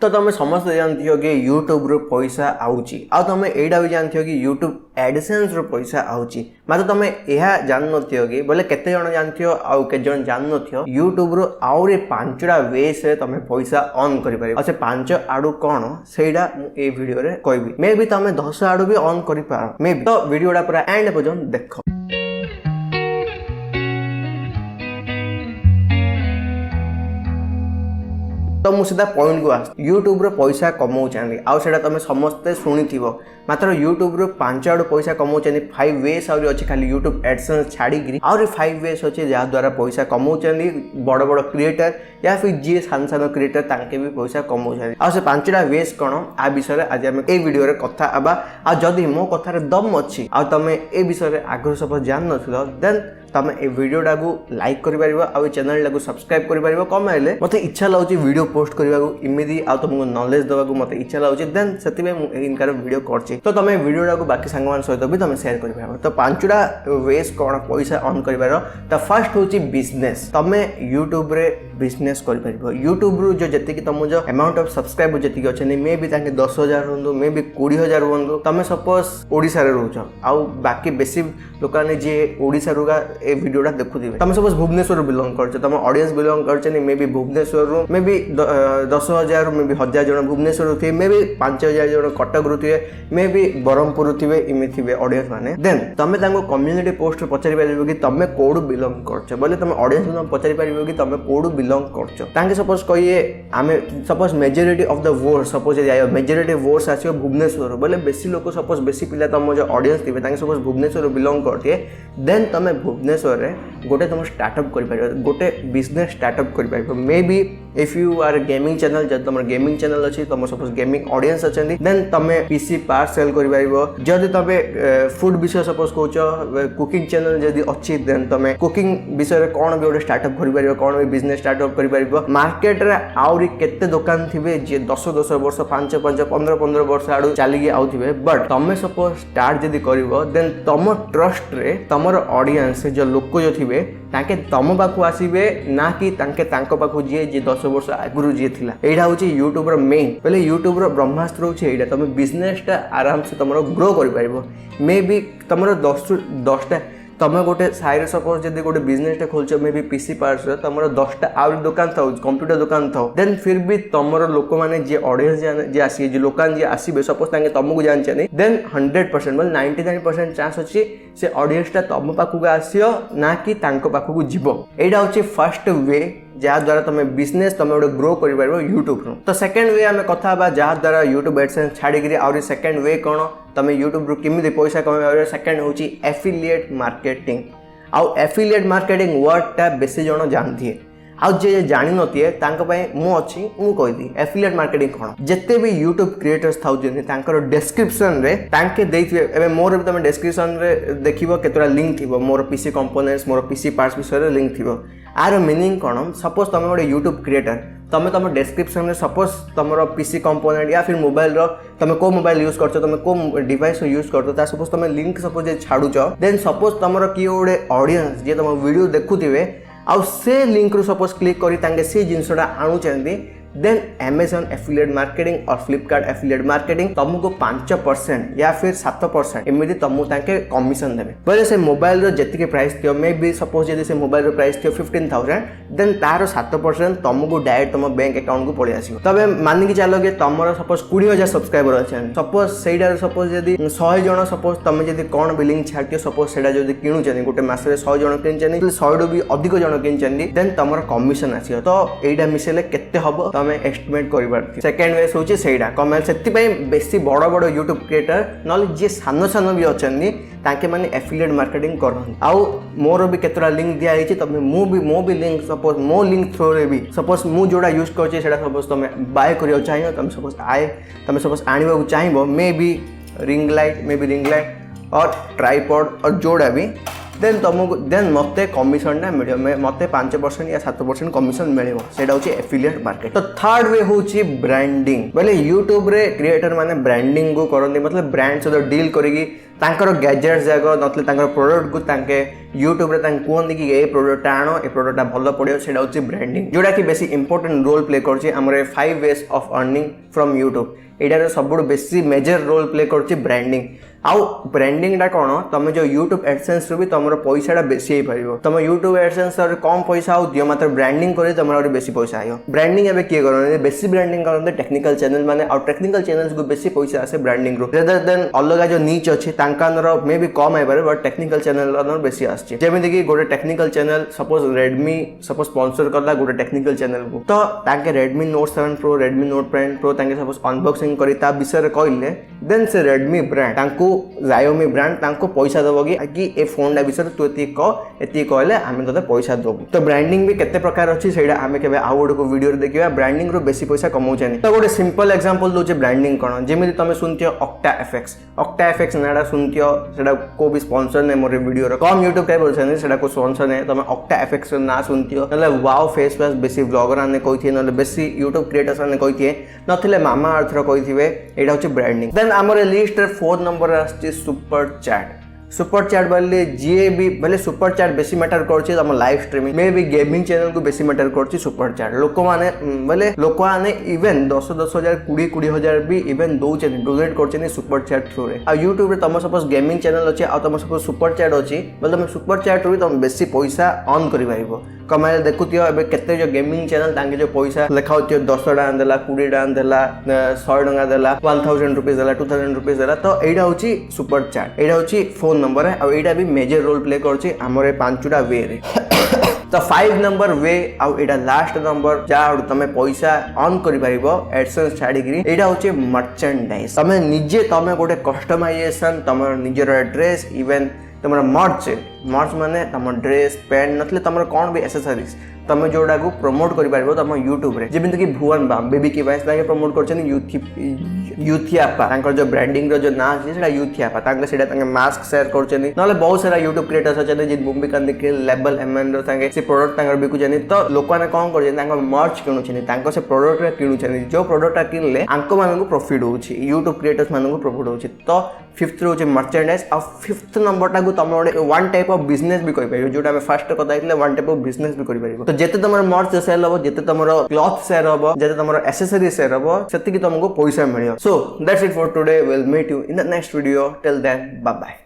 तो तुम समस्त जानती हो कि यूट्यूब रो पैसा आउची आ तुम एटा भी जानती हो कि यूट्यूब एडसेंस रो पैसा आउची मात्र तुम यह जान नथि हो कि बोले केते जण जानती हो आउ के जण जान नथि हो यूट्यूब रो आउरे पांचटा वे से तुम पैसा अर्न करि पारे अच्छा पांच आडू कोन सेडा ए वीडियो रे कहबी मे बी तुम 10 आडू भी अर्न करि पारो मे बी तो वीडियोडा पूरा एंड पर्यंत देखो। तो मुझे सीधा पॉइंट को आस यूट्यूब रो पैसा कमाउछानी आउ सेटा तुम समस्ते शुणिथिबो मात्र यूट्यूब रो पांच आडू पैसा कमाउछानी 5 वेस आउरी अछि खाली यूट्यूब एडसेंस छाड़ी गिरी आउरी 5 वेस अछि जा द्वारा पैसा कमाउछानी बड़ बड़ क्रिएटर या फिर जे सान सान क्रिएटर तांके भी पैसा कमाउछानी आ से पांचटा वेस कोन आ विषय रे आज हम ए वीडियो रे कथा आबा आ जदी मो कथा रे दम अछि आ तमे ए विषय रे आग्रह सपोज जान नथिलो देन तमे ए वीडियोटा को लाइक करि परिबो आ चैनल को सब्सक्राइब करि परिबो कमाइले मते इच्छा लाउची वीडियो पोस्ट करबा को इमिदी आ तुमको नॉलेज देबा को मते इच्छा लाउची देन सेति में इनकार वीडियो करछि तो तमे वीडियोटा को बाकी संगमान सहित भी तमे शेयर करि परिबो तो पांचटा वेस कोन पैसा अर्न करिवार त फर्स्ट होची बिजनेस तमे YouTube रे बिजनेस करि परिबो YouTube रो जो जति कि तुम जो अमाउंट ऑफ सब्सक्राइबर जति कि अछने मे बी ताके 10,000 होंदो मे बी 20,000 होंदो तमे सपोज ओडिसा रे रहउछ आ बाकी बेसी लोकाने जे ओडिसा रुगा ए वीडियोटा देखुथिबे तमे सपोज भुवनेश्वर बिलोंग करछ तमे ऑडियंस बिलोंग करछनी मे बी भुवनेश्वर रो मे बी 10,000 मे बी 1,000 जण भुवनेश्वर थे मे बी 5,000 जण कटक रो थे मे बी बरहमपुर थिबे इमे थिबे ऑडियंस माने देन तमे तांको कम्युनिटी पोस्ट पचारि परिबो कि तमे कोड बिलोंग करछ बोले तमे ऑडियंस न पचारि परिबो कि तमे कोड बिलोंग करछ तांके सपोज कहिए आमे suppose majority of the vote suppose आयो मेजॉरिटी वोट्स आछो भुवनेश्वर बोले बेसी लोक सपोज बेसी पिला तम जो ऑडियंस थिबे तांके सपोज भुवनेश्वर बिलोंग करथे देन तमे भुवनेश्वर रे गोटे तुम स्टार्टअप कर पारिबो गोटे बिजनेस स्टार्टअप कर पारिबो maybe if you are gaming channel जब तुम गेमिंग चैनल अछि तुम सपोज गेमिंग ऑडियंस अछंदी देन तमे पीसी पार्ट सेल कर पारिबो जदि तमे फूड विषय सपोज कहउछो कुकिंग चैनल जदि अछि देन तमे कुकिंग विषय रे कोन भी गोटे स्टार्टअप कर पारिबो कोन भी बिजनेस स्टार्टअप कर पारिबो मार्केट रे आउरी केते दुकान थिबे जे 10 वर्ष 5 15 वर्ष आडू चली गे आउथिबे बट तमे सपोज स्टार्ट जदि करिवो देन तम ट्रस्ट रे तमर ऑडियंस जो लोक जो थिबे ताके तम पाखु आसीबे ना कि तांके तांको पाखु जे 10 वर्ष आगुरु जे थिला एडा होची YouTube रो मेन पहले YouTube रो ब्रह्मास्त्र होची एडा तमे बिजनेस टा आराम से तमरो ग्रो करि पारिबो मे बी तमरो 10 टा तमे गोटे साइड सपोज जदि गोटे बिजनेस टा खोलछ मे बी पीसी पार्ट्स तमरो 10 टा आउर दुकान थाउ कंप्यूटर दुकान थाउ देन फिर भी तमरो लोक माने जे ऑडियंस जे आसी जे लोकान जे आसीबे सपोज तांके तमको जानछनी देन 100% मतलब 99% चांस अछि से ऑडियंस टा तम पाखु आसियो ना कि तांको पाखु जीवो एडा होची फर्स्ट वे जहाँ द्वारा तुम बिजनेस तुम गोटे ग्रो कर यूट्यूब रू तो सेकेंड वे आम कथा बा जहाँ द्वारा यूट्यूब एडसेंस छाड़ी आउरी सेकेंड वे कौन तुम यूट्यूब रू किमिति पैसा कमाइबा सेकेंड होची एफिलिएट मार्केटिंग आउ एफिलिएट मार्केटिंग वर्डटा बेसी जण जानथि आउ जे जानि नथिए तांको पय मु अछि मु कहिदी एफिलिएट मार्केटिंग कोन जत्ते भी YouTube क्रिएटर्स थाउ जने तांकर डिस्क्रिप्शन रे तांके देइथिबे एबे मोर भी तुम डिस्क्रिप्शन रे देखिबो केतरा लिंक थिबो मोर पीसी कंपोनेंट्स मोर पीसी पार्ट्स विषय रे लिंक थिबो आर मीनिंग कोन सपोज तुम गोटे YouTube क्रिएटर तमे तुम डिस्क्रिप्शन में सपोज तुम पीसी कंपोनेंट या फिर मोबाइल रो तुम को मोबाइल यूज करछो तुम को डिवाइस यूज करछो ता सपोज तुम लिंक सपोज छाडुछो देन सपोज तुमरो की गोटे ऑडियंस जे तुम वीडियो देखुथिबे आउ से लिंक रू सपोज क्लिक करी तांगे से जिनसटा आणु चंदी देन Amazon एफिलिएट मार्केटिंग और Flipkart एफिलिएट मार्केटिंग तुमको 5% या फिर 7% एमिति तुमको तांके कमिशन देबे पहिले से मोबाइल रो जति के प्राइस थियो मे बी सपोज यदि से मोबाइल रो प्राइस थियो 15,000 देन तारो 7% तुमको डायरेक्ट तुम बैंक अकाउंट को पळे आसीबो तबे मानि कि चालो के तुमरो सपोज 20,000 सब्सक्राइबर अछन सपोज सेडा सपोज यदि 100 जण सपोज तुम यदि कोन बिलिंग छाटियो सपोज सेडा यदि किनु चनी गोटे मास रे 100 जण किन चनी 100 डो भी अधिक जण किन चनी देन तुमरो कमिशन आसीयो तो एडा मिसेले केते हबो तमे एस्टिमेट करिबार सेकंड वे होची सेडा कमेल सेति पय बेसी बड़ बड़ YouTube क्रिएटर नले जे सानो सानो भी अछनी ताके माने एफिलिएट मार्केटिंग करन आउ मोर भी केतरा लिंक दिया हिची तमे मो भी लिंक सपोज मो लिंक थ्रू रे भी सपोज मु जोडा यूज करछे सेडा सपोज तमे बाय करियो चाहियो तमे सपोज आनिबा को चाहिबो मे बी रिंग लाइट और ट्राइपॉड और जोड़ा भी देन मते कमिशन मिले मते 5% या 7% कमिशन मिले सेटा होची एफिलिएट मार्केट। तो थर्ड वे होची ब्रांडिंग बोले यूट्यूब रे क्रिएटर माने ब्रांडिंग को करंदी मतलब ब्रांड सहित डील करिकी तांकर गैजेट्स जाक नतले तांकर प्रोडक्ट को तांके यूट्यूब रे तांके कहंदी कि ए प्रोडक्ट आनो ए प्रोडक्ट भलो पड़ियो सेटा होची ब्रांडिंग जोटा कि बेसी इंपोर्टेंट रोल प्ले करछि हमरे 5 ways of earning from YouTube. एटार सबुठ बेसी मेजर रोल प्ले करछि ब्रांडिंग। आउ ब्रांडिंग टा कोन तमे जो YouTube AdSense रो भी तमरो पैसाटा बेसी हे परिबो तम YouTube AdSense रे कम पैसा आउ दियो मात्र ब्रांडिंग करे तमरो बेसी पैसा आयो। ब्रांडिंग एबे के करन बेसी ब्रांडिंग करन टेक्निकल चैनल माने और टेक्निकल चैनल्स को बेसी पैसा आसे ब्रांडिंग रो रेदर देन अलगा जो नीच अछि तांकानरो मे भी कम आइ पारे बट टेक्निकल चैनल रो बेसी आछि। जेमिति कि गोटे technical channel suppose Redmi suppose sponsor करला गोटे टेक्निकल चैनल को तो तांके Redmi Note 7 Pro Redmi Note 10 Pro तांके सपोज अनबॉक्सिंग करी ता विषय रे कहले देन से Redmi ब्रांड तांको Xiaomi ब्रांड तांको पैसा दबो कि ए फोन डा विषय तू एती कहले आमे तते पैसा दबो। तो ब्रांडिंग भी केते प्रकार अछि सेडा आमे केबे आउ गोटे को वीडियो रे देखिबा ब्रांडिंग रो बेसी पैसा कमाउछनी। तो गोटे सिंपल एग्जांपल दोचे ब्रांडिंग कोन जेमिति तमे सुनतियो Octa FX नाडा सुनतियो सेडा को भी स्पॉन्सर ने मोर वीडियो रे कम YouTube टाइप होछनी सेडा को स्पॉन्सर ने तमे Octa FX ना सुनतियो नले वाओ फेस वॉश बेसी ब्लॉगर ने कहिथिए नले बेसी YouTube क्रिएटर्स ने कहिथिए नथिले मामा अर्थ रो कहिथिबे एडा होचे ब्रांडिंग। देन हमर लिस्ट रे 4 नंबर आछि सुपर चैट बोले जी भी बोले सुपर चैट बेसी मैटर करछि हम लाइव स्ट्रीमिंग मे भी गेमिंग चैनल को बेसी मैटर करछि सुपर चैट लोक माने इवन 10,000 20,000 भी इवन दौचे डोनेट करछनी सुपर चैट थ्रू रे। आ YouTube रे तम सपोज गेमिंग चैनल अछि आ तम सपोज सुपर चैट अछि बोले तुम सुपर चैट रो तुम बेसी पैसा अर्न करि पाइबो। कमाय देखुतियो एबे केते जो गेमिंग चैनल तांके जो पैसा लेखाउतियो 10 टका देला 20 टका देला 100 टका देला 1000 रुपीस देला 2000 रुपीस देला। तो एडा होची सुपर चैट एडा होची फोन नंबर है और एटा भी मेजर रोल प्ले करछि हमरे 5टा वे रे। तो 5 नंबर वे आउ एटा लास्ट नंबर जा तमे पैसा अर्न करि पारिबो एडसेंस छाडी गिरी एटा होचे मर्चेंडाइज। तमे निजे तमे गोटे कस्टमाइजेशन तमर निजर ड्रेस इवन तमर मर्च माने तमर ड्रेस पैंट नथले तमर कोन भी एक्सेसरीज तमे जोडा को प्रमोट करि पारिबो तम YouTube रे जेमिति कि भुवन बाम बेबी की वाइस ताके प्रमोट करछन यूथियापा तांकर जो ब्रांडिंग रो जो ना छै सेटा यूथियापा तांके सेटा तांके मास्क शेयर करछन नले बहुत सारा YouTube क्रिएटर्स अछन जे मुंबई कांदी के लेवल एमएन रो तांके से प्रोडक्ट तांकर बिकु जनी तो लोकाने कोन करछन तांकर मर्च किनु छनी तांको से प्रोडक्ट रे किनु छनी जो प्रोडक्ट किनले आंको मानन को प्रॉफिट होछि YouTube क्रिएटर्स मानन को प्रॉफिट होछि। तो 5th रो जे मर्चेंडाइज और 5th नंबर टा को तम वन टाइप ऑफ बिजनेस भी करि पाइबो जोटा हम फर्स्ट कथा आइले वन टाइप ऑफ बिजनेस भी करि पाइबो। तो जेते तमर मर्च सेल हबो जेते तमर क्लॉथ सेल हबो जेते तमर एक्सेसरी सेल हबो सेति कि तुमको पैसा मिलियो। So that's it for today will meet you in the next video till then bye bye.